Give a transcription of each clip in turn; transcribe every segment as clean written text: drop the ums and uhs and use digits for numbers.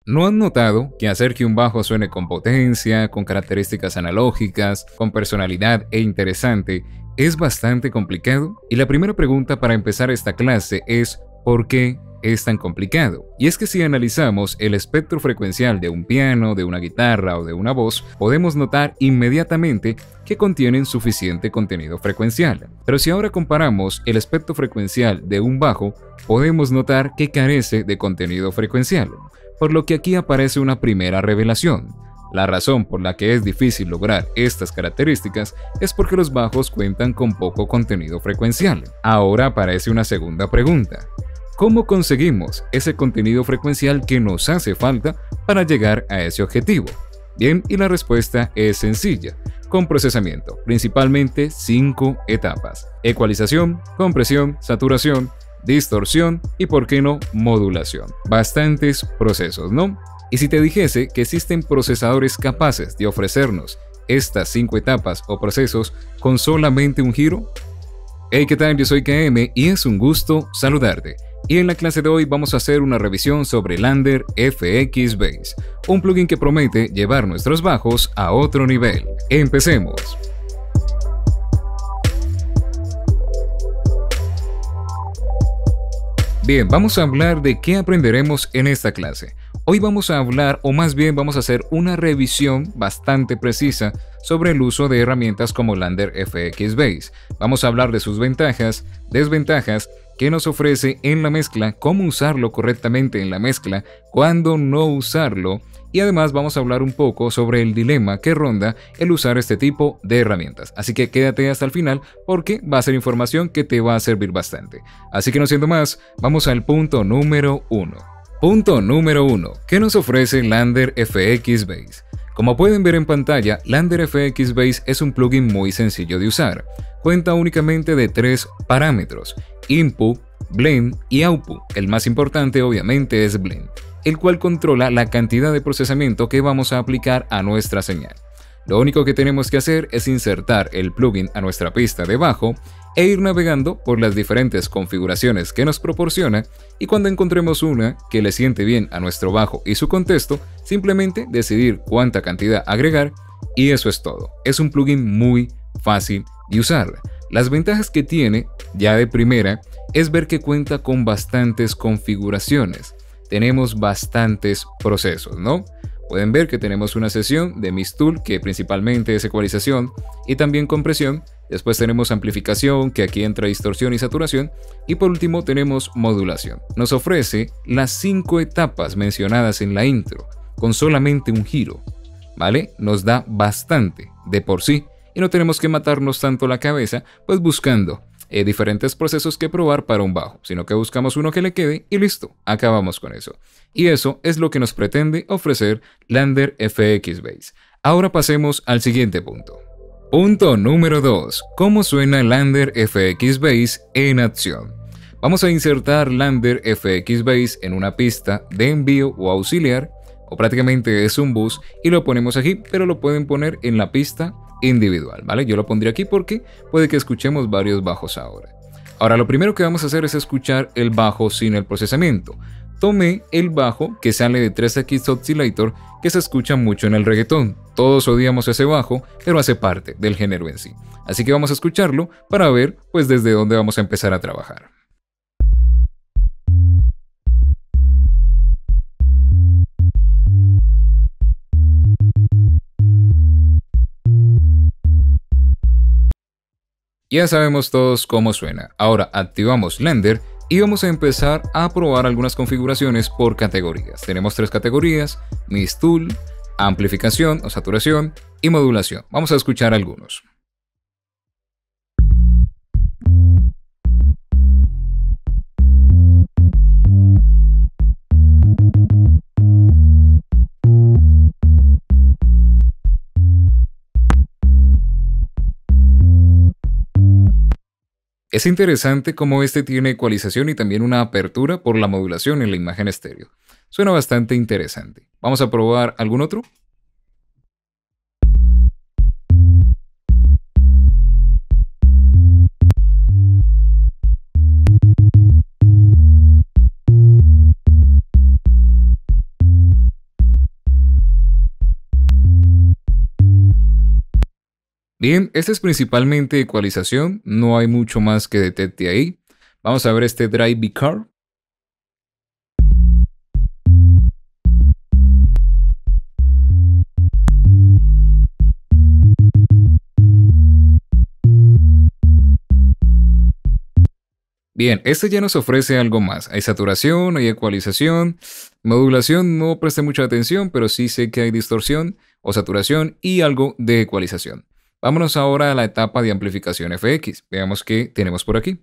¿No han notado que hacer que un bajo suene con potencia, con características analógicas, con personalidad e interesante es bastante complicado? Y la primera pregunta para empezar esta clase es ¿por qué es tan complicado? Y es que si analizamos el espectro frecuencial de un piano, de una guitarra o de una voz, podemos notar inmediatamente que contienen suficiente contenido frecuencial. Pero si ahora comparamos el espectro frecuencial de un bajo, podemos notar que carece de contenido frecuencial. Por lo que aquí aparece una primera revelación. La razón por la que es difícil lograr estas características es porque los bajos cuentan con poco contenido frecuencial. Ahora aparece una segunda pregunta. ¿Cómo conseguimos ese contenido frecuencial que nos hace falta para llegar a ese objetivo? Bien, y la respuesta es sencilla. Con procesamiento, principalmente 5 etapas: ecualización, compresión, saturación, distorsión y, por qué no, modulación. Bastantes procesos, ¿no? Y si te dijese que existen procesadores capaces de ofrecernos estas 5 etapas o procesos con solamente un giro. Hey, ¿qué tal? Yo soy KM y es un gusto saludarte. Y en la clase de hoy vamos a hacer una revisión sobre Lander FX Bass, un plugin que promete llevar nuestros bajos a otro nivel. Empecemos. Bien, vamos a hablar de qué aprenderemos en esta clase. Hoy vamos a hablar, o más bien vamos a hacer una revisión bastante precisa sobre el uso de herramientas como Lander FX Bass. Vamos a hablar de sus ventajas, desventajas, qué nos ofrece en la mezcla, cómo usarlo correctamente en la mezcla, cuándo no usarlo, y además vamos a hablar un poco sobre el dilema que ronda el usar este tipo de herramientas. Así que quédate hasta el final porque va a ser información que te va a servir bastante. Así que no siendo más, vamos al punto número 1. Punto número 1. ¿Qué nos ofrece Lander FX Bass? Como pueden ver en pantalla, Lander FX Bass es un plugin muy sencillo de usar. Cuenta únicamente de 3 parámetros: Input, Blend y Output. El más importante obviamente es Blend, el cual controla la cantidad de procesamiento que vamos a aplicar a nuestra señal. Lo único que tenemos que hacer es insertar el plugin a nuestra pista de bajo e ir navegando por las diferentes configuraciones que nos proporciona, y cuando encontremos una que le siente bien a nuestro bajo y su contexto, simplemente decidir cuánta cantidad agregar y eso es todo. Es un plugin muy fácil de usar. Las ventajas que tiene, ya de primera, es ver que cuenta con bastantes configuraciones. Tenemos bastantes procesos, ¿no? Pueden ver que tenemos una sesión de Mix Tool, que principalmente es ecualización y también compresión. Después tenemos amplificación, que aquí entra distorsión y saturación. Y por último tenemos modulación. Nos ofrece las 5 etapas mencionadas en la intro, con solamente un giro, ¿vale? Nos da bastante de por sí y no tenemos que matarnos tanto la cabeza pues buscando diferentes procesos que probar para un bajo, sino que buscamos uno que le quede y listo, acabamos con eso. Y eso es lo que nos pretende ofrecer Lander FX Bass. Ahora pasemos al siguiente punto. Punto número 2. ¿Cómo suena Lander FX Bass en acción? Vamos a insertar Lander FX Bass en una pista de envío o auxiliar, o prácticamente es un bus, y lo ponemos aquí, pero lo pueden poner en la pista individual, ¿vale? Yo lo pondré aquí porque puede que escuchemos varios bajos ahora. Ahora lo primero que vamos a hacer es escuchar el bajo sin el procesamiento. Tomé el bajo que sale de 3X Oscillator, que se escucha mucho en el reggaetón. Todos odiamos ese bajo, pero hace parte del género en sí. Así que vamos a escucharlo para ver pues desde dónde vamos a empezar a trabajar. Ya sabemos todos cómo suena. Ahora activamos Lander y vamos a empezar a probar algunas configuraciones por categorías. Tenemos 3 categorías: Mix Tool, amplificación o saturación y modulación. Vamos a escuchar algunos. Es interesante cómo este tiene ecualización y también una apertura por la modulación en la imagen estéreo. Suena bastante interesante. ¿Vamos a probar algún otro? Bien, este es principalmente ecualización, no hay mucho más que detecte ahí. Vamos a ver este Drive Car. Bien, este ya nos ofrece algo más. Hay saturación, hay ecualización, modulación, no presté mucha atención, pero sí sé que hay distorsión o saturación y algo de ecualización. Vámonos ahora a la etapa de amplificación FX. Veamos qué tenemos por aquí.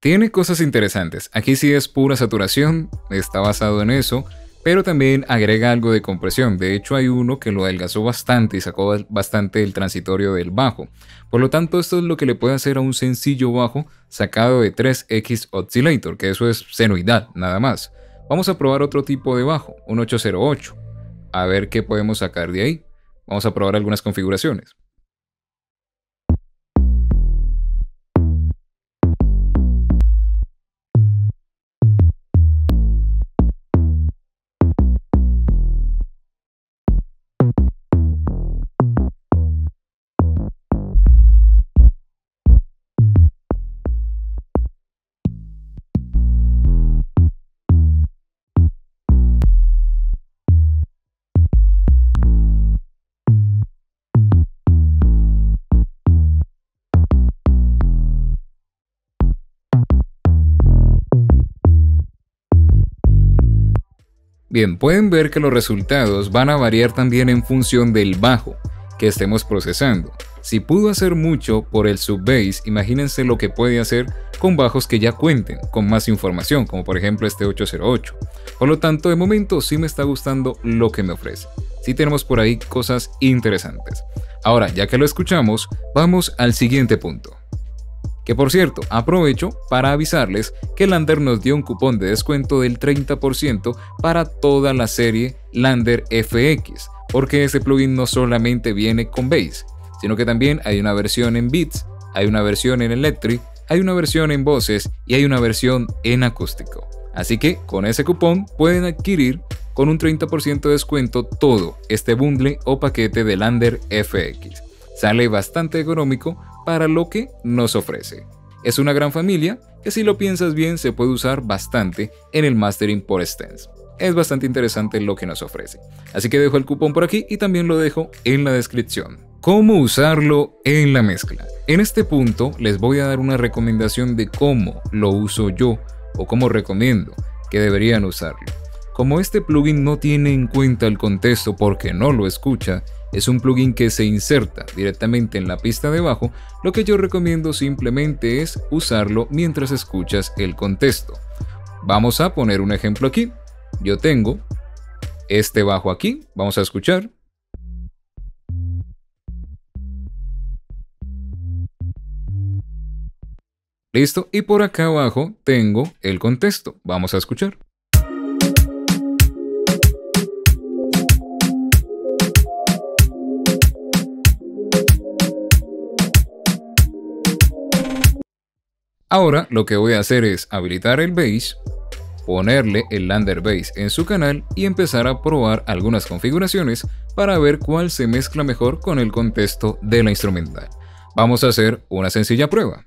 Tiene cosas interesantes. Aquí sí es pura saturación, está basado en eso, pero también agrega algo de compresión. De hecho, hay uno que lo adelgazó bastante y sacó bastante el transitorio del bajo. Por lo tanto, esto es lo que le puede hacer a un sencillo bajo sacado de 3X Oscillator, que eso es senoidal, nada más. Vamos a probar otro tipo de bajo, un 808. A ver qué podemos sacar de ahí. Vamos a probar algunas configuraciones. Bien, pueden ver que los resultados van a variar también en función del bajo que estemos procesando. Si pudo hacer mucho por el sub-bass, imagínense lo que puede hacer con bajos que ya cuenten con más información, como por ejemplo este 808. Por lo tanto, de momento sí me está gustando lo que me ofrece. Sí tenemos por ahí cosas interesantes. Ahora, ya que lo escuchamos, vamos al siguiente punto. Que por cierto, aprovecho para avisarles que Lander nos dio un cupón de descuento del 30% para toda la serie Lander FX, porque ese plugin no solamente viene con bass, sino que también hay una versión en beats, hay una versión en electric, hay una versión en voces y hay una versión en acústico. Así que con ese cupón pueden adquirir con un 30% de descuento todo este bundle o paquete de Lander FX. Sale bastante económico para lo que nos ofrece. Es una gran familia que si lo piensas bien se puede usar bastante en el mastering por stems. Es bastante interesante lo que nos ofrece. Así que dejo el cupón por aquí y también lo dejo en la descripción. ¿Cómo usarlo en la mezcla? En este punto les voy a dar una recomendación de cómo lo uso yo o cómo recomiendo que deberían usarlo. Como este plugin no tiene en cuenta el contexto porque no lo escucha, es un plugin que se inserta directamente en la pista de bajo, lo que yo recomiendo simplemente es usarlo mientras escuchas el contexto. Vamos a poner un ejemplo aquí. Yo tengo este bajo aquí, vamos a escuchar. Listo, y por acá abajo tengo el contexto, vamos a escuchar. Ahora lo que voy a hacer es habilitar el bass, ponerle el Lander Bass en su canal y empezar a probar algunas configuraciones para ver cuál se mezcla mejor con el contexto de la instrumental. Vamos a hacer una sencilla prueba.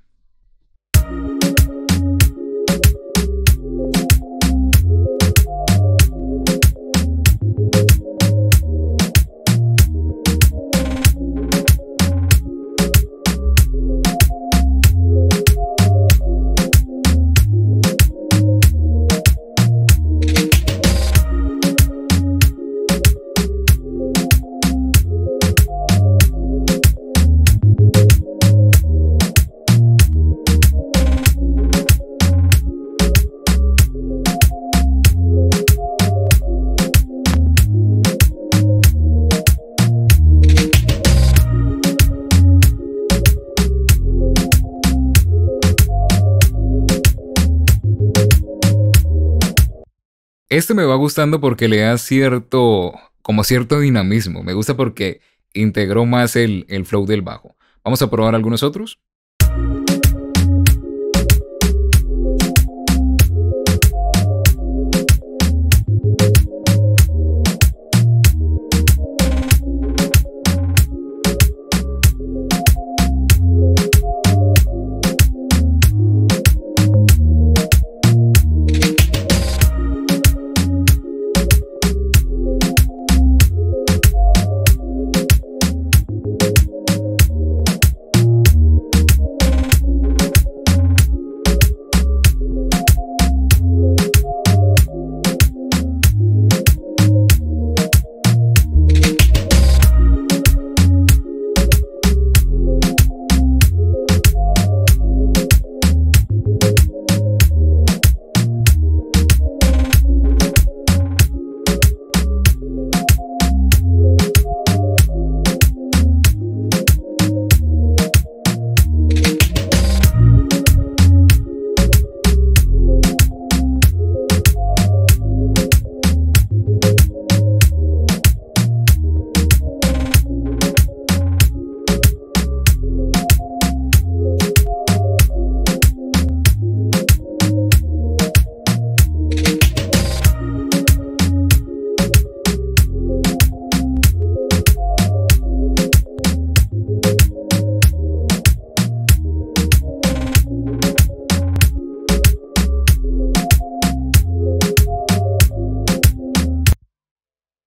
Este me va gustando porque le da cierto dinamismo. Me gusta porque integró más el flow del bajo. Vamos a probar algunos otros.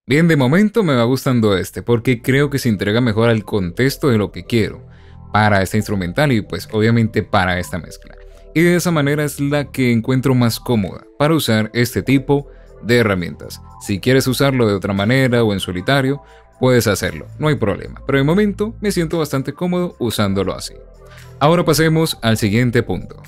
Bien, de momento me va gustando este, porque creo que se entrega mejor al contexto de lo que quiero para este instrumental y pues obviamente para esta mezcla. Y de esa manera es la que encuentro más cómoda para usar este tipo de herramientas. Si quieres usarlo de otra manera o en solitario, puedes hacerlo, no hay problema. Pero de momento me siento bastante cómodo usándolo así. Ahora pasemos al siguiente punto.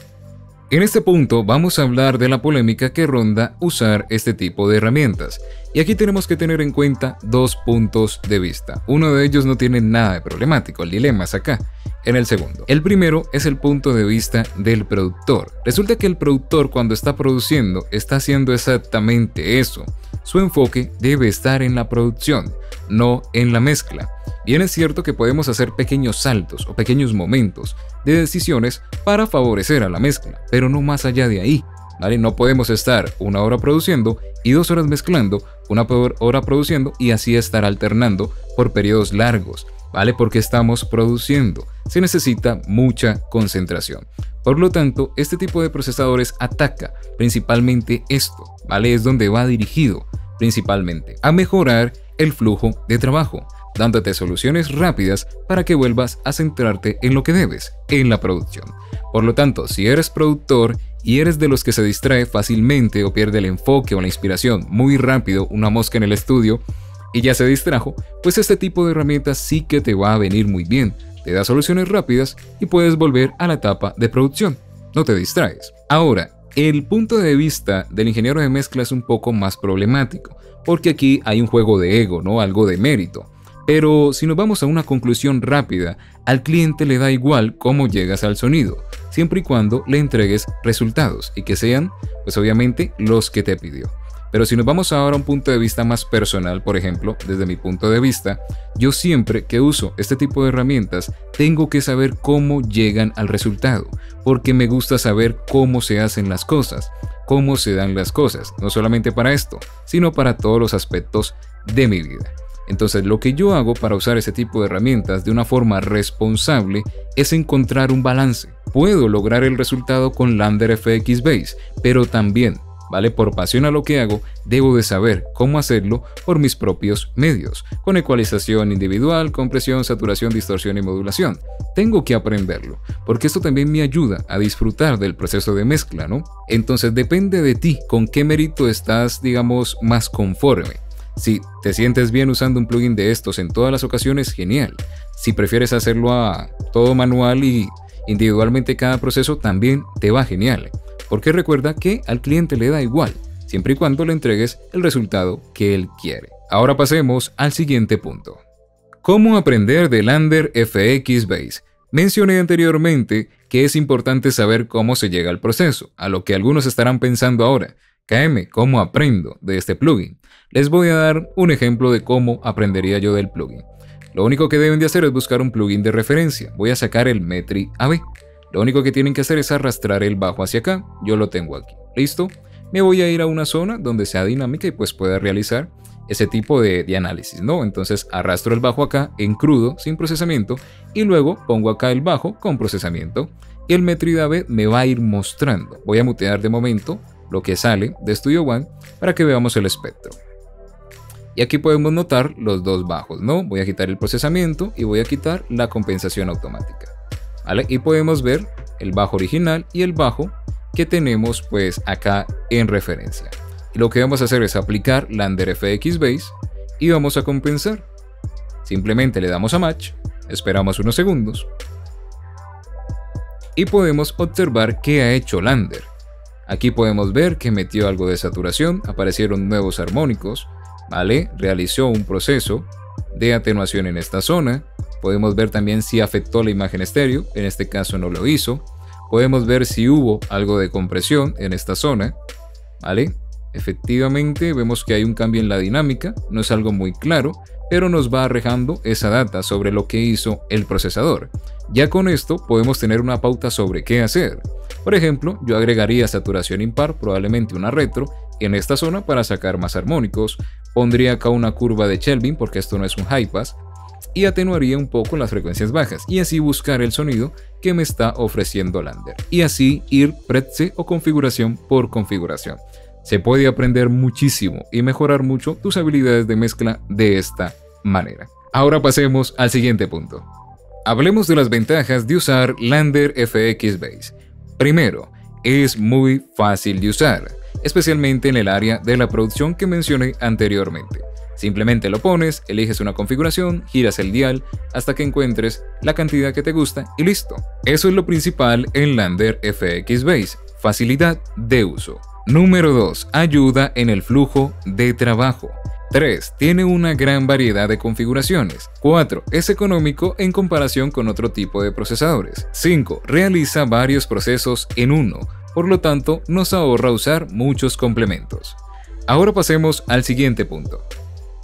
En este punto vamos a hablar de la polémica que ronda usar este tipo de herramientas. Y aquí tenemos que tener en cuenta dos puntos de vista. Uno de ellos no tiene nada de problemático, el dilema es acá, en el segundo. El primero es el punto de vista del productor. Resulta que el productor cuando está produciendo está haciendo exactamente eso. Su enfoque debe estar en la producción, no en la mezcla. Bien es cierto que podemos hacer pequeños saltos o pequeños momentos de decisiones para favorecer a la mezcla, pero no más allá de ahí. ¿Vale? No podemos estar 1 hora produciendo y 2 horas mezclando, 1 hora produciendo y así estar alternando por periodos largos, ¿vale? Porque estamos produciendo. Se necesita mucha concentración. Por lo tanto, este tipo de procesadores ataca principalmente esto, ¿vale? Es donde va dirigido principalmente a mejorar el flujo de trabajo, dándote soluciones rápidas para que vuelvas a centrarte en lo que debes, en la producción. Por lo tanto, si eres productor y eres de los que se distrae fácilmente o pierde el enfoque o la inspiración muy rápido, una mosca en el estudio, y ya se distrajo, pues este tipo de herramientas sí que te va a venir muy bien. Te da soluciones rápidas y puedes volver a la etapa de producción. No te distraes. Ahora, el punto de vista del ingeniero de mezcla es un poco más problemático, porque aquí hay un juego de ego, ¿no? Algo de mérito. Pero si nos vamos a una conclusión rápida, al cliente le da igual cómo llegas al sonido, siempre y cuando le entregues resultados y que sean, pues obviamente, los que te pidió. Pero si nos vamos ahora a un punto de vista más personal, por ejemplo, desde mi punto de vista, yo siempre que uso este tipo de herramientas tengo que saber cómo llegan al resultado, porque me gusta saber cómo se hacen las cosas, cómo se dan las cosas, no solamente para esto, sino para todos los aspectos de mi vida. Entonces lo que yo hago para usar ese tipo de herramientas de una forma responsable es encontrar un balance. Puedo lograr el resultado con Lander FX Base, pero también, ¿vale? Por pasión a lo que hago, debo de saber cómo hacerlo por mis propios medios, con ecualización individual, compresión, saturación, distorsión y modulación. Tengo que aprenderlo, porque esto también me ayuda a disfrutar del proceso de mezcla, ¿no? Entonces depende de ti con qué mérito estás, digamos, más conforme. Si te sientes bien usando un plugin de estos en todas las ocasiones, genial. Si prefieres hacerlo a todo manual y individualmente cada proceso, también te va genial. Porque recuerda que al cliente le da igual, siempre y cuando le entregues el resultado que él quiere. Ahora pasemos al siguiente punto. ¿Cómo aprender de Lander FX Base? Mencioné anteriormente que es importante saber cómo se llega al proceso, a lo que algunos estarán pensando ahora. KM, ¿cómo aprendo de este plugin? Les voy a dar un ejemplo de cómo aprendería yo del plugin. Lo único que deben de hacer es buscar un plugin de referencia. Voy a sacar el Metri AB. Lo único que tienen que hacer es arrastrar el bajo hacia acá. Yo lo tengo aquí. ¿Listo? Me voy a ir a una zona donde sea dinámica y pues pueda realizar ese tipo de análisis, ¿no? Entonces arrastro el bajo acá en crudo, sin procesamiento, y luego pongo acá el bajo con procesamiento. Y el Metri AB me va a ir mostrando. Voy a mutear de momento lo que sale de Studio One para que veamos el espectro. Y aquí podemos notar los dos bajos, ¿no? Voy a quitar el procesamiento y voy a quitar la compensación automática, ¿vale? Y podemos ver el bajo original y el bajo que tenemos pues acá en referencia. Y lo que vamos a hacer es aplicar Lander FX Base y vamos a compensar. Simplemente le damos a Match, esperamos unos segundos y podemos observar qué ha hecho Lander. Aquí podemos ver que metió algo de saturación, aparecieron nuevos armónicos, ¿vale? Realizó un proceso de atenuación en esta zona. Podemos ver también si afectó la imagen estéreo, en este caso no lo hizo. Podemos ver si hubo algo de compresión en esta zona, ¿vale? Efectivamente vemos que hay un cambio en la dinámica, no es algo muy claro, pero nos va arrojando esa data sobre lo que hizo el procesador. Ya con esto podemos tener una pauta sobre qué hacer. Por ejemplo, yo agregaría saturación impar, probablemente una retro, en esta zona para sacar más armónicos. Pondría acá una curva de Kelvin porque esto no es un high pass y atenuaría un poco las frecuencias bajas y así buscar el sonido que me está ofreciendo Lander y así ir preset o configuración por configuración. Se puede aprender muchísimo y mejorar mucho tus habilidades de mezcla de esta manera. Ahora pasemos al siguiente punto. Hablemos de las ventajas de usar Lander FX Base. Primero, es muy fácil de usar, especialmente en el área de la producción que mencioné anteriormente. Simplemente lo pones, eliges una configuración, giras el dial hasta que encuentres la cantidad que te gusta y listo. Eso es lo principal en Lander FX Base, facilidad de uso. Número 2. Ayuda en el flujo de trabajo. 3. Tiene una gran variedad de configuraciones. 4. Es económico en comparación con otro tipo de procesadores. 5. Realiza varios procesos en uno, por lo tanto nos ahorra usar muchos complementos. Ahora pasemos al siguiente punto.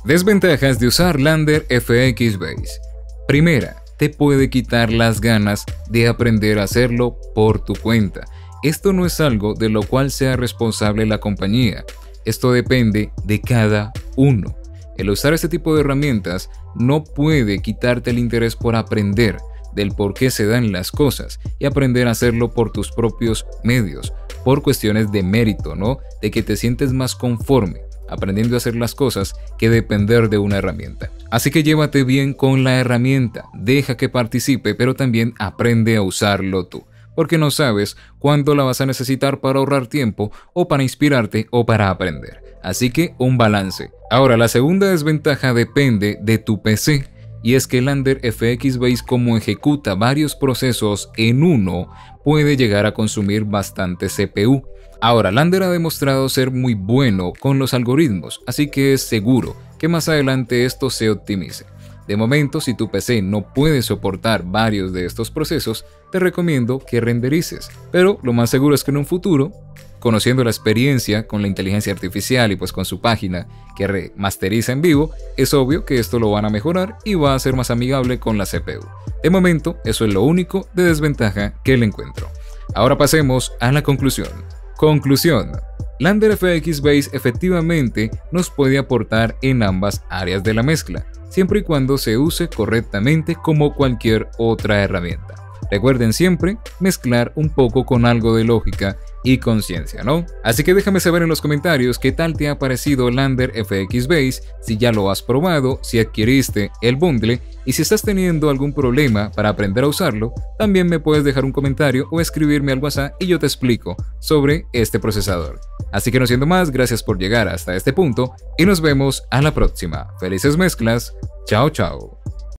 Desventajas de usar Lander FX Base. Primera, te puede quitar las ganas de aprender a hacerlo por tu cuenta. Esto no es algo de lo cual sea responsable la compañía. Esto depende de cada uno. El usar este tipo de herramientas no puede quitarte el interés por aprender del por qué se dan las cosas y aprender a hacerlo por tus propios medios, por cuestiones de mérito, ¿no? De que te sientes más conforme aprendiendo a hacer las cosas que depender de una herramienta. Así que llévate bien con la herramienta, deja que participe, pero también aprende a usarlo tú, porque no sabes cuándo la vas a necesitar para ahorrar tiempo o para inspirarte o para aprender. Así que un balance. Ahora, la segunda desventaja depende de tu PC, y es que Lander FX Base, como ejecuta varios procesos en uno, puede llegar a consumir bastante CPU. Ahora, Lander ha demostrado ser muy bueno con los algoritmos, así que es seguro que más adelante esto se optimice. De momento, si tu PC no puede soportar varios de estos procesos, te recomiendo que renderices, pero lo más seguro es que en un futuro, conociendo la experiencia con la inteligencia artificial y pues con su página que remasteriza en vivo, es obvio que esto lo van a mejorar y va a ser más amigable con la CPU. De momento, eso es lo único de desventaja que le encuentro. Ahora pasemos a la conclusión. Conclusión. Lander FX Base efectivamente nos puede aportar en ambas áreas de la mezcla, siempre y cuando se use correctamente como cualquier otra herramienta. Recuerden siempre mezclar un poco con algo de lógica y conciencia, ¿no? Así que déjame saber en los comentarios qué tal te ha parecido Lander FX Base, si ya lo has probado, si adquiriste el bundle y si estás teniendo algún problema para aprender a usarlo, también me puedes dejar un comentario o escribirme al WhatsApp y yo te explico sobre este procesador. Así que no siendo más, gracias por llegar hasta este punto y nos vemos a la próxima. Felices mezclas, chao chao.